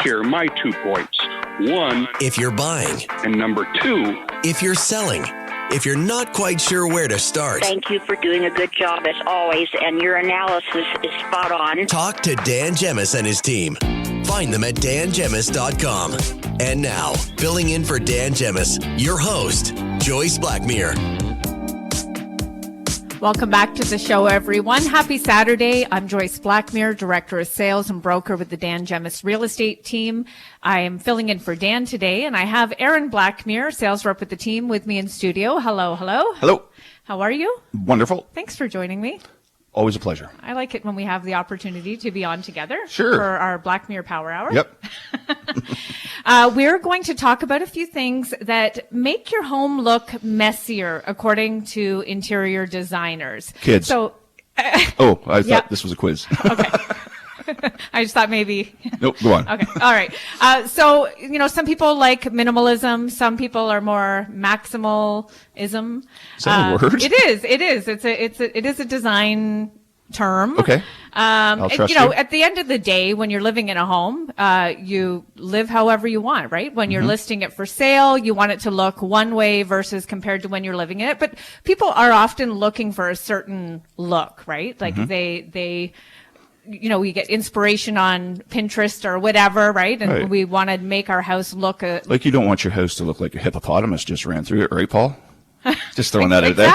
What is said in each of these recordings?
Here are my 2 points. 1, if you're buying. And number 2, if you're selling. If you're not quite sure where to start. Thank you for doing a good job as always, and your analysis is spot on. Talk to Dan Gemus and his team. Find them at dangemus.com. And now, filling in for Dan Gemus, your host, Joyce Blackmere. Welcome back to the show, everyone. Happy Saturday. I'm Joyce Blackmere, Director of Sales and Broker with the Dan Gemus Real Estate Team. I am filling in for Dan today, and I have Aaron Blackmere, sales rep with the team, with me in studio. Hello, hello. Hello. How are you? Wonderful. Thanks for joining me. Always a pleasure. I like it when we have the opportunity to be on together. Sure. For our Blackmere Power Hour. Yep. We're going to talk about a few things that make your home look messier, according to interior designers. Kids. So, I thought this was a quiz. Okay. I just thought maybe. Nope, go on. Okay. All right. So, some people like minimalism. Some people are more maximalism. Is that a word? It is. It is a design term. Okay. I'll trust you. At the end of the day, when you're living in a home, you live however you want, right? When you're listing it for sale, you want it to look one way versus compared to when you're living in it. But people are often looking for a certain look, right? Like they we get inspiration on Pinterest or whatever, right? And we want to make our house look like you don't want your house to look like a hippopotamus just ran through it, right, Paul? Just throwing that out there.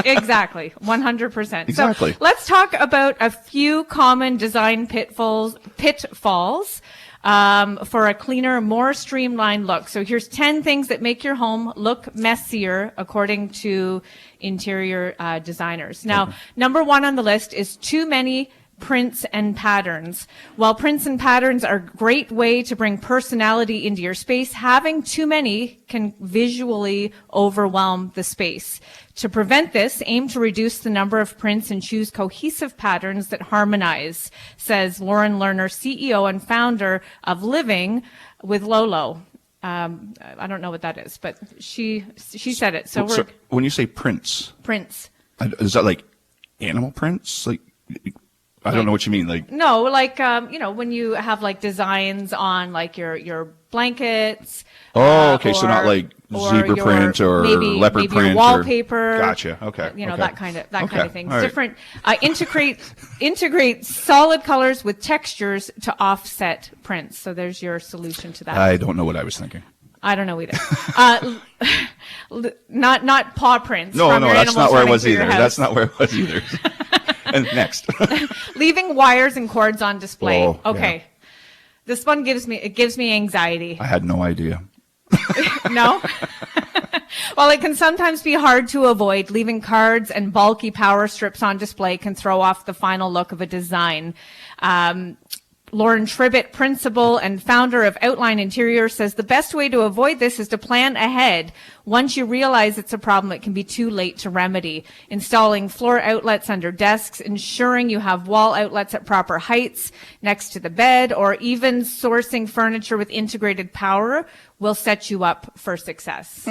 Exactly. 100%. Exactly. So let's talk about a few common design pitfalls for a cleaner, more streamlined look. So here's 10 things that make your home look messier, according to interior designers. Now, number 1 on the list is too many prints and patterns. While prints and patterns are a great way to bring personality into your space, having too many can visually overwhelm the space. To prevent this, aim to reduce the number of prints and choose cohesive patterns that harmonize, says Lauren Lerner, CEO and founder of Living with Lolo. I don't know what that is, but she said it. So when you say prints, is that like animal prints? Like, I don't know what you mean. Like, no, like, when you have like designs on like your blankets. Oh, okay. So not like zebra print or leopard print your wallpaper. Gotcha. Okay. That kind of thing. Right. Different, integrate solid colors with textures to offset prints. So there's your solution to that. I don't know what I was thinking. I don't know either. Not paw prints. No, that's not where I was either. That's not where I was either. And next. Leaving wires and cords on display. Oh, okay. Yeah. This one gives me anxiety. I had no idea. No? While it can sometimes be hard to avoid, leaving cards and bulky power strips on display can throw off the final look of a design. Lauren Tribbett, principal and founder of Outline Interior, says the best way to avoid this is to plan ahead. Once you realize it's a problem, it can be too late to remedy. Installing floor outlets under desks, ensuring you have wall outlets at proper heights next to the bed, or even sourcing furniture with integrated power will set you up for success.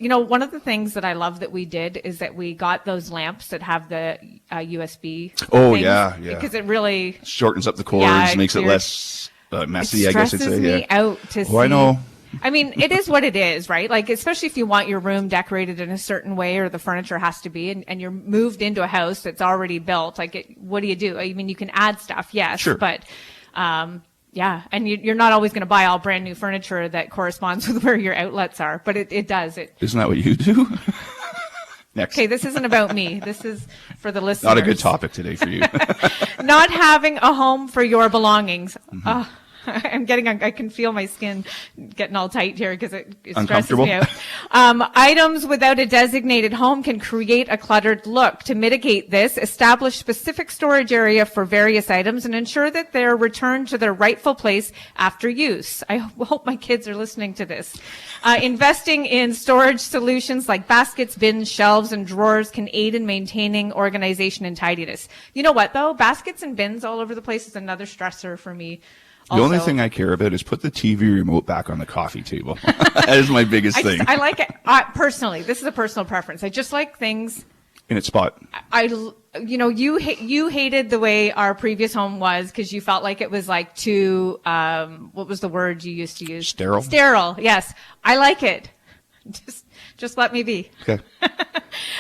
One of the things that I love that we did is that we got those lamps that have the USB. Oh, things, yeah. Because it really shortens up the cords, makes it less messy, I guess I'd say. It stresses me out to see. I know. I mean, it is what it is, right? Like, especially if you want your room decorated in a certain way, or the furniture has to be, and you're moved into a house that's already built. Like, what do you do? I mean, you can add stuff, yes, sure. But yeah, and you're not always going to buy all brand new furniture that corresponds with where your outlets are, but it does. Isn't that what you do? Next. Okay, this isn't about me. This is for the listeners. Not a good topic today for you. Not having a home for your belongings. I can feel my skin getting all tight here because it stresses me out. Items without a designated home can create a cluttered look. To mitigate this, establish specific storage area for various items and ensure that they're returned to their rightful place after use. I hope my kids are listening to this. Investing in storage solutions like baskets, bins, shelves, and drawers can aid in maintaining organization and tidiness. You know what, though? Baskets and bins all over the place is another stressor for me. The only thing I care about is put the TV remote back on the coffee table. That is my biggest thing. I like it. Personally, this is a personal preference. I just like things in its spot. You hated the way our previous home was because you felt like it was like too, what was the word you used to use? Sterile. Sterile. Yes. I like it. Just let me be. Okay.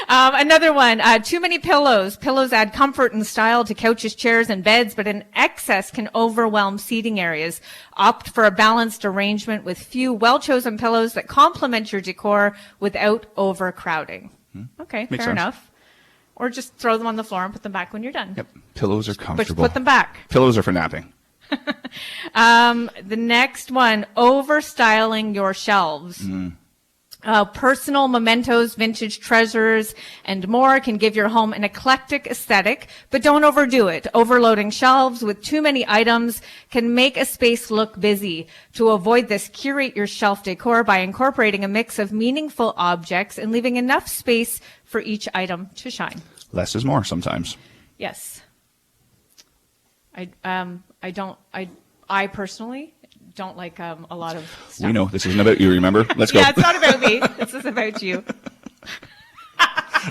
Another one, too many pillows. Pillows add comfort and style to couches, chairs, and beds, but an excess can overwhelm seating areas. Opt for a balanced arrangement with few well-chosen pillows that complement your decor without overcrowding. Okay, Makes fair sense. enough. Or just throw them on the floor and put them back when you're done. Yep. Pillows are comfortable. But put them back. Pillows are for napping. The next one, over-styling your shelves. Personal mementos, vintage treasures, and more can give your home an eclectic aesthetic, but don't overdo it. Overloading shelves with too many items can make a space look busy. To avoid this, curate your shelf decor by incorporating a mix of meaningful objects and leaving enough space for each item to shine. Less is more sometimes. Yes. I personally don't like a lot of stuff. We know this isn't about you, remember? Let's go. Yeah, it's not about me. This is about you.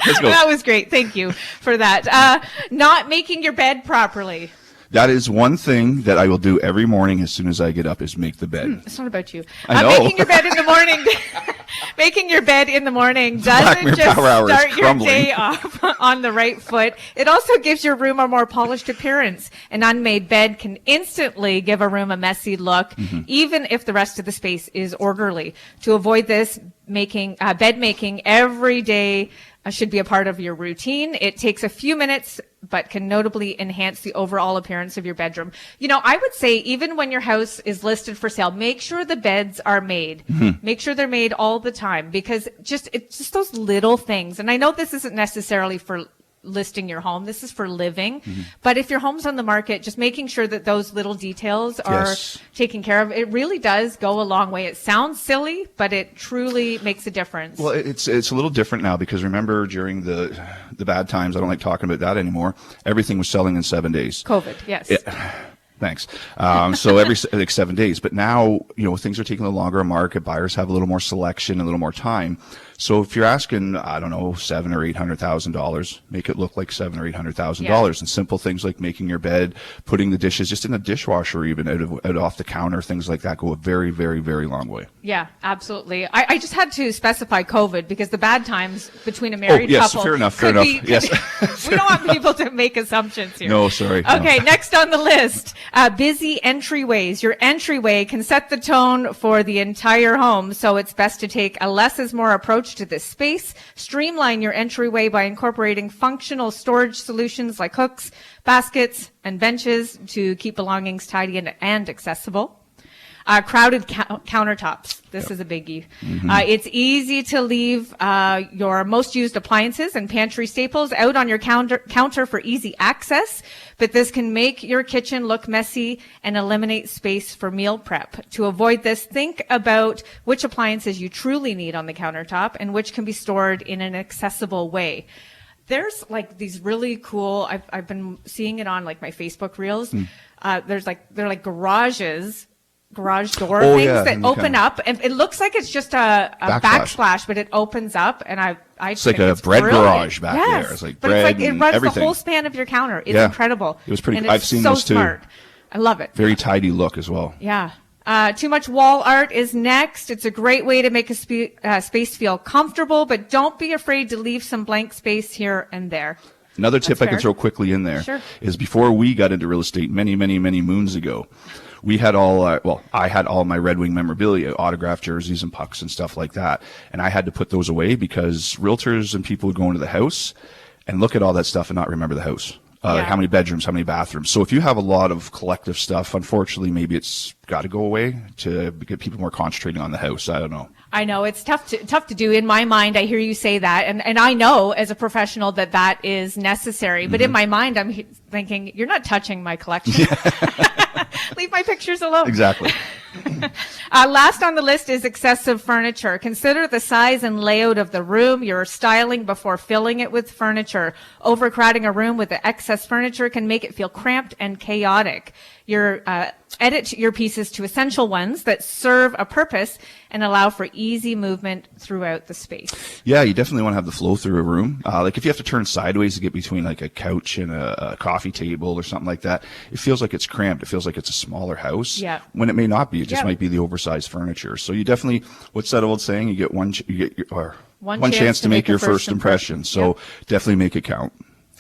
Let's go. That was great. Thank you for that. Not making your bed properly. That is one thing that I will do every morning as soon as I get up is make the bed. It's not about you. I know. Making your bed in the morning. Making your bed in the morning doesn't Blackmere just Power Hour is start your crumbling. day off on the right foot. It also gives your room a more polished appearance. An unmade bed can instantly give a room a messy look, even if the rest of the space is orderly. To avoid this, bed making every day should be a part of your routine. It takes a few minutes, but can notably enhance the overall appearance of your bedroom. I would say even when your house is listed for sale, make sure the beds are made. Make sure they're made all the time because it's just those little things. And I know this isn't necessarily for listing your home. This is for living. But if your home's on the market, just making sure that those little details are taken care of, it really does go a long way. It sounds silly, but it truly makes a difference. Well, it's a little different now because remember during the bad times, I don't like talking about that anymore, everything was selling in 7 days. COVID, yes. Thanks. So every 7 days, but now, things are taking a little longer on market. Buyers have a little more selection, a little more time. So if you're asking, I don't know, $700,000 or $800,000, make it look like $700,000 or $800,000. And simple things like making your bed, putting the dishes just in the dishwasher, even out off the counter, things like that go a very, very, very long way. Yeah, absolutely. I just had to specify COVID because the bad times between a married couple. Fair enough. Yes. We don't want people to make assumptions here. No, sorry. Okay, next on the list, busy entryways. Your entryway can set the tone for the entire home, so it's best to take a less is more approach to this space. Streamline your entryway by incorporating functional storage solutions like hooks, baskets, and benches to keep belongings tidy and accessible. Crowded countertops. This is a biggie. It's easy to leave your most used appliances and pantry staples out on your counter for easy access, but this can make your kitchen look messy and eliminate space for meal prep. To avoid this, think about which appliances you truly need on the countertop and which can be stored in an accessible way. There's like these really cool, I've been seeing it on like my Facebook reels. They're like garage door things that open up, and it looks like it's just a backsplash, but it opens up, and it's like a bread garage back there. It's like bread, it runs everything. The whole span of your counter. It's incredible. It was pretty. And I've seen so those too. Smart. I love it. Very tidy look as well. Yeah. Too much wall art is next. It's a great way to make a space feel comfortable, but don't be afraid to leave some blank space here and there. Another tip I can throw quickly in there is before we got into real estate many, many, many moons ago, we had I had all my Red Wing memorabilia, autographed jerseys and pucks and stuff like that. And I had to put those away because realtors and people would go into the house and look at all that stuff and not remember the house. Like how many bedrooms, how many bathrooms. So if you have a lot of collective stuff, unfortunately, maybe it's got to go away to get people more concentrating on the house. I don't know. I know it's tough to do. In my mind, I hear you say that, and I know as a professional that is necessary. But in my mind, I'm thinking, you're not touching my collection. Leave my pictures alone. Exactly. Last on the list is excessive furniture. Consider the size and layout of the room you're styling before filling it with furniture. Overcrowding a room with the excess furniture can make it feel cramped and chaotic. Your Edit your pieces to essential ones that serve a purpose and allow for easy movement throughout the space. Yeah, you definitely want to have the flow through a room. Like if you have to turn sideways to get between like a couch and a coffee table or something like that, it feels like it's cramped. It feels like it's a smaller house. Yeah. When it may not be. It just might be the oversized furniture. So you definitely, what's that old saying? You get one chance to make your first impression. So definitely make it count.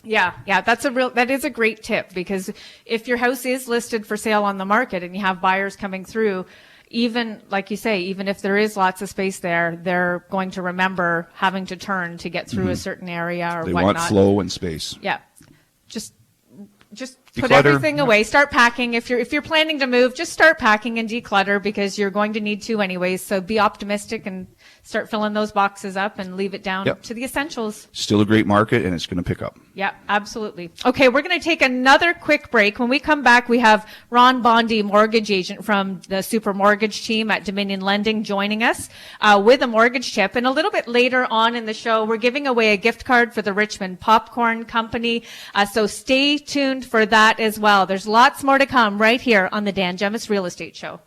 Yeah, that is a great tip, because if your house is listed for sale on the market and you have buyers coming through, even like you say, even if there is lots of space there, they're going to remember having to turn to get through a certain area or They whatnot. want flow and space. Yeah. Just put Declutter. everything away. Start packing. If you're planning to move, just start packing and declutter, because you're going to need to anyways. So be optimistic and start filling those boxes up and leave it down to the essentials. Still a great market, and it's going to pick up. Yeah, absolutely. Okay, we're going to take another quick break. When we come back, we have Ron Bondi, mortgage agent from the Super Mortgage team at Dominion Lending, joining us with a mortgage tip. And a little bit later on in the show, we're giving away a gift card for the Richmond Popcorn Company. So stay tuned for that as well. There's lots more to come right here on the Dan Gemus Real Estate Show.